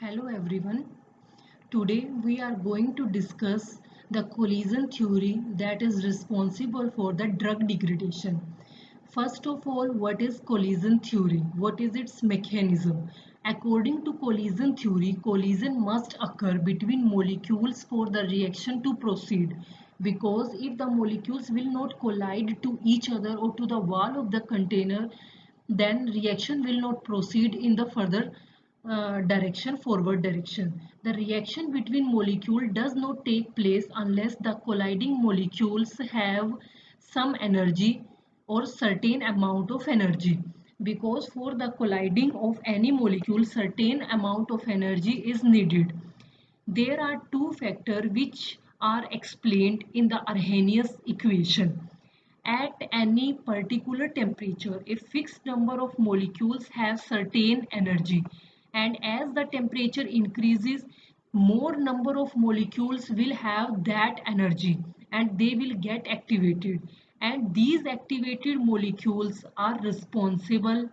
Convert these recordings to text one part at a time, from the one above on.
Hello everyone. Today we are going to discuss the collision theory that is responsible for the drug degradation. First of all, what is collision theory? What is its mechanism? According to collision theory, collision must occur between molecules for the reaction to proceed because if the molecules will not collide to each other or to the wall of the container, then reaction will not proceed in the further forward direction. The reaction between molecule does not take place unless the colliding molecules have some energy or certain amount of energy. Because for the colliding of any molecule, certain amount of energy is needed. There are two factors which are explained in the Arrhenius equation. At any particular temperature, a fixed number of molecules have certain energy, and as the temperature increases, more number of molecules will have that energy and they will get activated. And these activated molecules are responsible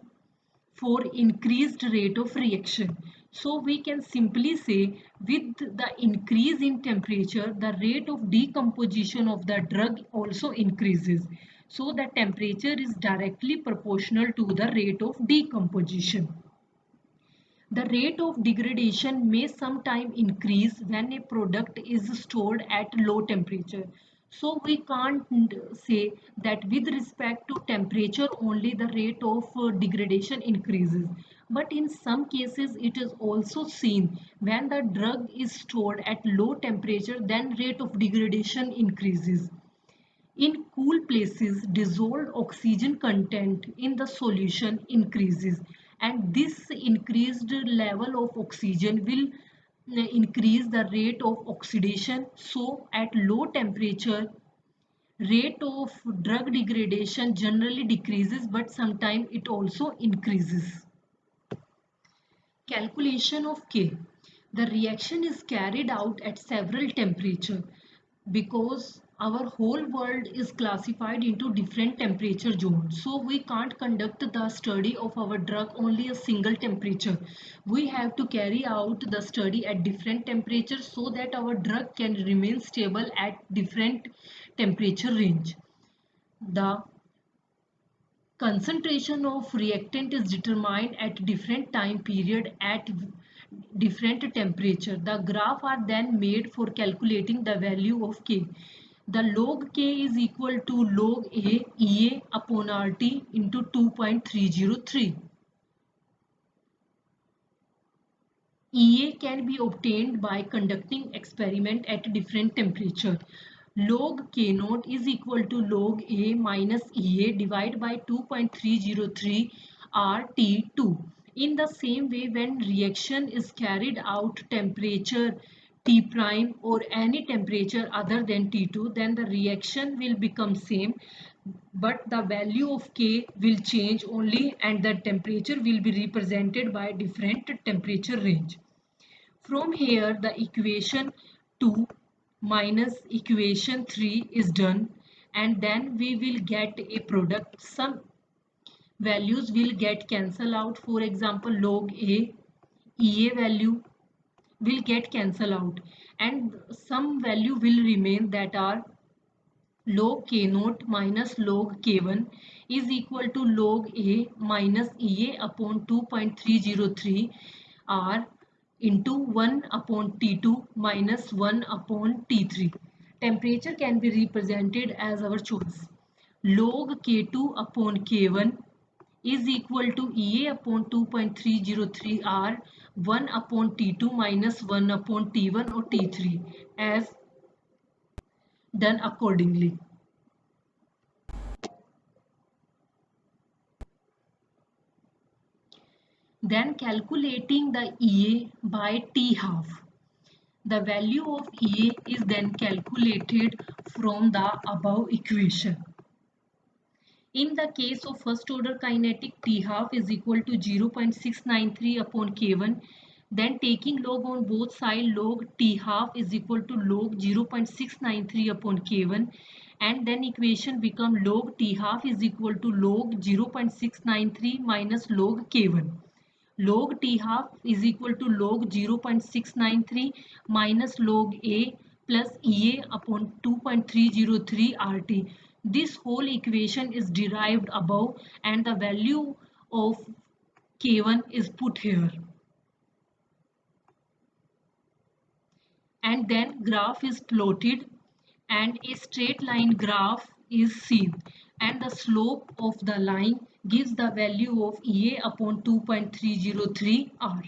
for increased rate of reaction. So we can simply say with the increase in temperature, the rate of decomposition of the drug also increases. So the temperature is directly proportional to the rate of decomposition. The rate of degradation may sometime increase when a product is stored at low temperature. So we can't say that with respect to temperature only the rate of degradation increases. But in some cases it is also seen when the drug is stored at low temperature, then rate of degradation increases. In cool places, dissolved oxygen content in the solution increases, and this increased level of oxygen will increase the rate of oxidation. So, at low temperature, rate of drug degradation generally decreases, but sometimes it also increases. Calculation of K. The reaction is carried out at several temperatures because our whole world is classified into different temperature zones. So we can't conduct the study of our drug only a single temperature. We have to carry out the study at different temperatures so that our drug can remain stable at different temperature range. The concentration of reactant is determined at different time period at different temperature. The graph are then made for calculating the value of K. The log K is equal to log A EA upon RT into 2.303. EA can be obtained by conducting experiment at different temperature. Log K naught is equal to log A minus EA divided by 2.303 RT2. In the same way, when reaction is carried out temperature T prime or any temperature other than T2, then the reaction will become same, but the value of K will change only and the temperature will be represented by different temperature range. From here the equation 2 minus equation 3 is done, and then we will get a product. Some values will get cancelled out. For example, log A, EA value will get cancelled out and some value will remain, that are log K naught minus log K1 is equal to log A minus EA upon 2.303 R into 1 upon T2 minus 1 upon T3. Temperature can be represented as our choice. Log K2 upon K1 is equal to EA upon 2.303 R 1 upon T2 minus 1 upon T1 or T3 as done accordingly. Then calculating the EA by T half. The value of EA is then calculated from the above equation. In the case of first order kinetic, T half is equal to 0.693 upon K1. Then taking log on both sides, log T half is equal to log 0.693 upon K1. And then equation become log T half is equal to log 0.693 minus log K1. log t half is equal to log 0.693 minus log a plus ea upon 2.303 rt. This whole equation is derived above and the value of k1 is put here. And then graph is plotted and a straight line graph is seen, and the slope of the line gives the value of EA upon 2.303 R.